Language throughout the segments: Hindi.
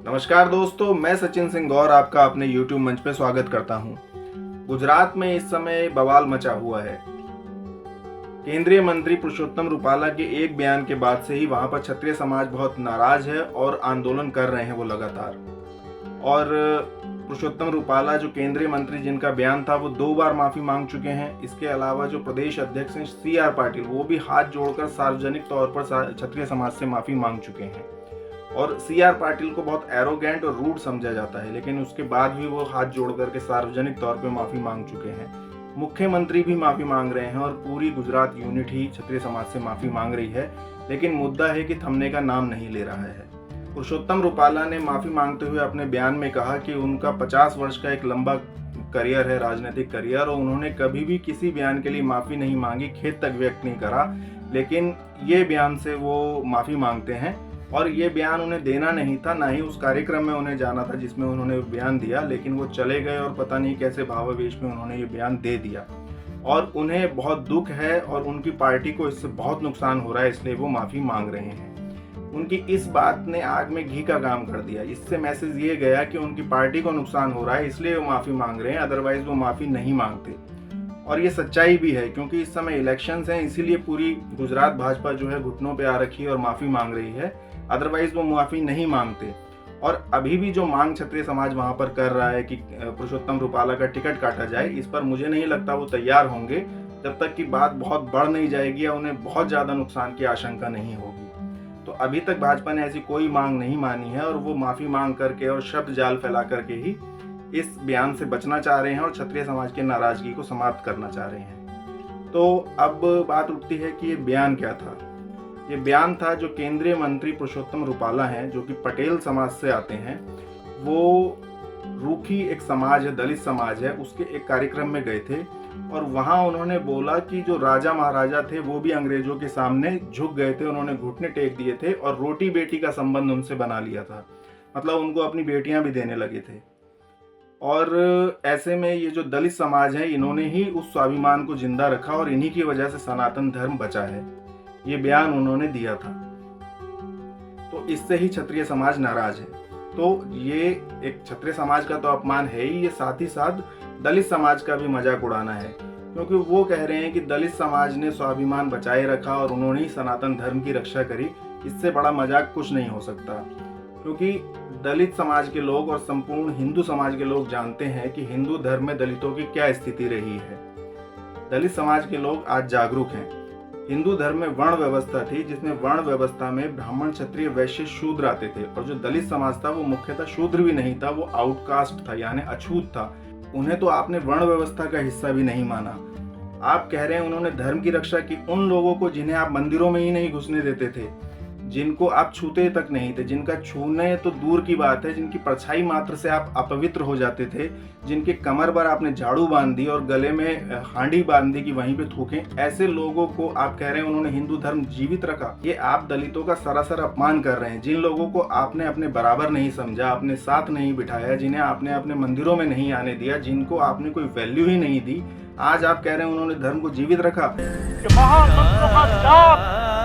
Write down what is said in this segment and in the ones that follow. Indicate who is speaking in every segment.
Speaker 1: नमस्कार दोस्तों, मैं सचिन सिंह गौर आपका अपने YouTube मंच पे स्वागत करता हूं। गुजरात में इस समय बवाल मचा हुआ है। केंद्रीय मंत्री पुरुषोत्तम रूपाला के एक बयान के बाद से ही वहां पर क्षत्रिय समाज बहुत नाराज है और आंदोलन कर रहे हैं वो लगातार। और पुरुषोत्तम रूपाला जो केंद्रीय मंत्री जिनका बयान था वो 2 बार माफी मांग चुके हैं। इसके अलावा जो प्रदेश अध्यक्ष हैं CR पाटिल, वो भी हाथ जोड़कर सार्वजनिक तौर पर क्षत्रिय समाज से माफी मांग चुके हैं। और CR पाटिल को बहुत एरोगेंट और रूड समझा जाता है, लेकिन उसके बाद भी वो हाथ जोड़ करके सार्वजनिक तौर पे माफी मांग चुके हैं। मुख्यमंत्री भी माफी मांग रहे हैं और पूरी गुजरात यूनिट ही क्षत्रिय समाज से माफी मांग रही है, लेकिन मुद्दा है कि थमने का नाम नहीं ले रहा है। पुरुषोत्तम रूपाला ने माफी मांगते हुए अपने बयान में कहा कि उनका 50 वर्ष का एक लंबा करियर है, राजनीतिक करियर, और उन्होंने कभी भी किसी बयान के लिए माफी नहीं मांगी, खेद तक व्यक्त नहीं करा, लेकिन ये बयान से वो माफी मांगते हैं। और ये बयान उन्हें देना नहीं था, ना ही उस कार्यक्रम में उन्हें जाना था जिसमें उन्होंने बयान दिया, लेकिन वो चले गए और पता नहीं कैसे भावावेश में उन्होंने ये बयान दे दिया। और उन्हें बहुत दुख है और उनकी पार्टी को इससे बहुत नुकसान हो रहा है, इसलिए वो माफी मांग रहे हैं। उनकी इस बात ने आग में घी का काम कर दिया। इससे मैसेज ये गया कि उनकी पार्टी को नुकसान हो रहा है, इसलिए वो माफी मांग रहे हैं, अदरवाइज वो माफी नहीं मांगते। और ये सच्चाई भी है, क्योंकि इस समय इलेक्शंस हैं, इसीलिए पूरी गुजरात भाजपा जो है घुटनों पे आ रखी है और माफी मांग रही है, अदरवाइज वो माफी नहीं मांगते। और अभी भी जो मांग क्षत्रिय समाज वहां पर कर रहा है कि पुरुषोत्तम रूपाला का टिकट काटा जाए, इस पर मुझे नहीं लगता वो तैयार होंगे जब तक कि बात बहुत बढ़ नहीं जाएगी या उन्हें बहुत ज्यादा नुकसान की आशंका नहीं होगी। तो अभी तक भाजपा ने ऐसी कोई मांग नहीं मानी है और वो माफी मांग करके और शब्द जाल फैला करके ही इस बयान से बचना चाह रहे हैं और क्षत्रिय समाज की नाराजगी को समाप्त करना चाह रहे हैं। तो अब बात उठती है कि ये बयान क्या था। ये बयान था जो केंद्रीय मंत्री पुरुषोत्तम रूपाला हैं, जो कि पटेल समाज से आते हैं, वो रूखी एक समाज है, दलित समाज है, उसके एक कार्यक्रम में गए थे और वहां उन्होंने बोला कि जो राजा महाराजा थे वो भी अंग्रेजों के सामने झुक गए थे, उन्होंने घुटने टेक दिए थे और रोटी बेटी का संबंध उनसे बना लिया था, मतलब उनको अपनी बेटियां भी देने लगे थे। और ऐसे में ये जो दलित समाज है, इन्होंने ही उस स्वाभिमान को जिंदा रखा और इन्हीं की वजह से सनातन धर्म बचा है। ये बयान उन्होंने दिया था, तो इससे ही क्षत्रिय समाज नाराज है। तो ये एक क्षत्रिय समाज का तो अपमान है ही, ये साथ ही साथ दलित समाज का भी मजाक उड़ाना है, क्योंकि वो कह रहे हैं कि दलित समाज ने स्वाभिमान बचाए रखा और उन्होंने ही सनातन धर्म की रक्षा करी। इससे बड़ा मजाक कुछ नहीं हो सकता, क्योंकि दलित समाज के लोग और संपूर्ण हिंदू समाज के लोग जानते हैं कि हिंदू धर्म में दलितों की क्या स्थिति रही है। दलित समाज के लोग आज जागरूक हैं। हिंदू धर्म में वर्ण व्यवस्था थी, जिसमें वर्ण व्यवस्था में ब्राह्मण, क्षत्रिय, वैश्य, शूद्र आते थे, और जो दलित समाज था वो मुख्यतः शूद्र भी नहीं था, वो आउटकास्ट था, यानी अछूत था। उन्हें तो आपने वर्ण व्यवस्था का हिस्सा भी नहीं माना। आप कह रहे हैं उन्होंने धर्म की रक्षा की, उन लोगों को जिन्हें आप मंदिरों में ही नहीं घुसने देते थे, जिनको आप छूते तक नहीं थे, जिनका छूने तो दूर की बात है, जिनकी परछाई मात्र से आप अपवित्र हो जाते थे, जिनके कमर पर आपने झाड़ू बांध दी और गले में हांडी बांध दी कि वहीं पे थूकें, ऐसे लोगों को आप कह रहे हैं उन्होंने हिंदू धर्म जीवित रखा। ये आप दलितों का सरासर अपमान कर रहे हैं। जिन लोगों को आपने अपने बराबर नहीं समझा, अपने साथ नहीं बिठाया, जिन्हें आपने अपने मंदिरों में नहीं आने दिया, जिनको आपने कोई वैल्यू ही नहीं दी, आज आप कह रहे हैं उन्होंने धर्म को जीवित रखा।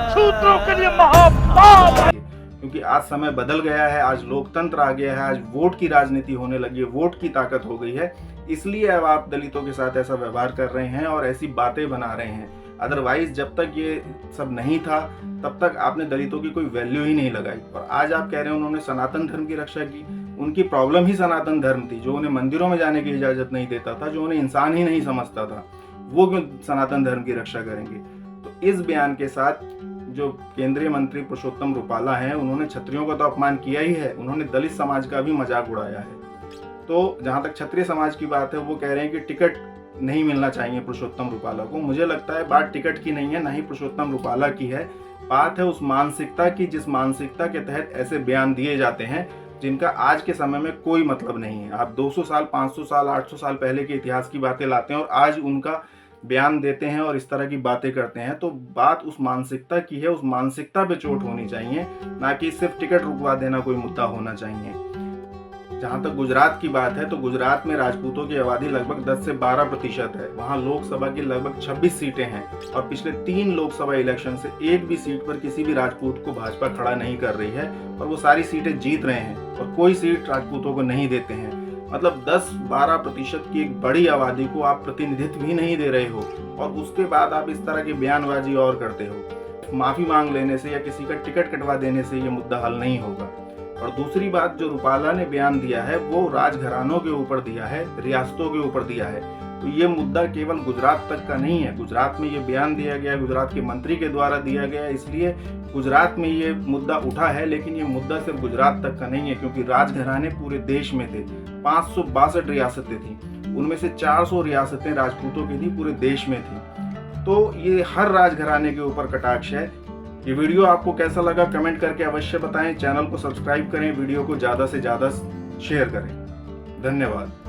Speaker 1: शूद्रों के लिए महापाप। क्योंकि आज समय बदल गया है, आज लोकतंत्र आ गया है, आज वोट की राजनीति होने लगी है, वोट की ताकत हो गई है, इसलिए अब आप दलितों के साथ ऐसा व्यवहार कर रहे हैं और ऐसी बातें बना रहे हैं। अदरवाइज जब तक ये सब नहीं था तब तक आपने दलितों की कोई वैल्यू ही नहीं लगाई। और आज आप कह रहे हैं उन्होंने सनातन धर्म की रक्षा की। उनकी प्रॉब्लम ही सनातन धर्म थी, जो उन्हें मंदिरों में जाने की इजाजत नहीं देता था, जो उन्हें इंसान ही नहीं समझता था, वो क्यों सनातन धर्म की रक्षा करेंगे। तो इस बयान के साथ जो केंद्रीय मंत्री पुरुषोत्तम रूपाला हैं, उन्होंने क्षत्रियों का तो अपमान किया ही है, उन्होंने दलित समाज का भी मजाक उड़ाया है। तो जहां तक क्षत्रिय समाज की बात है, वो कह रहे हैं कि टिकट नहीं मिलना चाहिए पुरुषोत्तम रूपाला को। मुझे लगता है बात टिकट की नहीं है, ना ही पुरुषोत्तम रूपाला की है, बात है उस मानसिकता की, जिस मानसिकता के तहत ऐसे बयान दिए जाते हैं जिनका आज के समय में कोई मतलब नहीं है। आप 200 साल, 500 साल, 800 साल पहले के इतिहास की बातें लाते हैं और आज उनका बयान देते हैं और इस तरह की बातें करते हैं। तो बात उस मानसिकता की है, उस मानसिकता पे चोट होनी चाहिए, ना कि सिर्फ टिकट रुकवा देना कोई मुद्दा होना चाहिए। जहां तक गुजरात की बात है, तो गुजरात में राजपूतों की आबादी लगभग 10 से 12% है। वहां लोकसभा की लगभग 26 सीटें हैं और पिछले 3 लोकसभा इलेक्शन से एक भी सीट पर किसी भी राजपूत को भाजपा खड़ा नहीं कर रही है और वो सारी सीटें जीत रहे हैं। और कोई सीट राजपूतों को नहीं देते हैं। मतलब 10-12% की एक बड़ी आबादी को आप प्रतिनिधित्व भी नहीं दे रहे हो और उसके बाद आप इस तरह की बयानबाजी और करते हो। माफ़ी मांग लेने से या किसी का टिकट कटवा देने से ये मुद्दा हल नहीं होगा। और दूसरी बात, जो रूपाला ने बयान दिया है वो राजघरानों के ऊपर दिया है, रियासतों के ऊपर दिया है। तो ये मुद्दा केवल गुजरात तक का नहीं है। गुजरात में ये बयान दिया गया, गुजरात के मंत्री के द्वारा दिया गया, इसलिए गुजरात में ये मुद्दा उठा है। लेकिन ये मुद्दा सिर्फ गुजरात तक का नहीं है, क्योंकि राजघराने पूरे देश में थे। 562 रियासतें थी, उनमें से 400 रियासतें राजपूतों की थी, पूरे देश में थी। तो ये हर राजघराने के ऊपर कटाक्ष है। ये वीडियो आपको कैसा लगा कमेंट करके अवश्य बताएं। चैनल को सब्सक्राइब करें, वीडियो को ज़्यादा से ज़्यादा शेयर करें। धन्यवाद।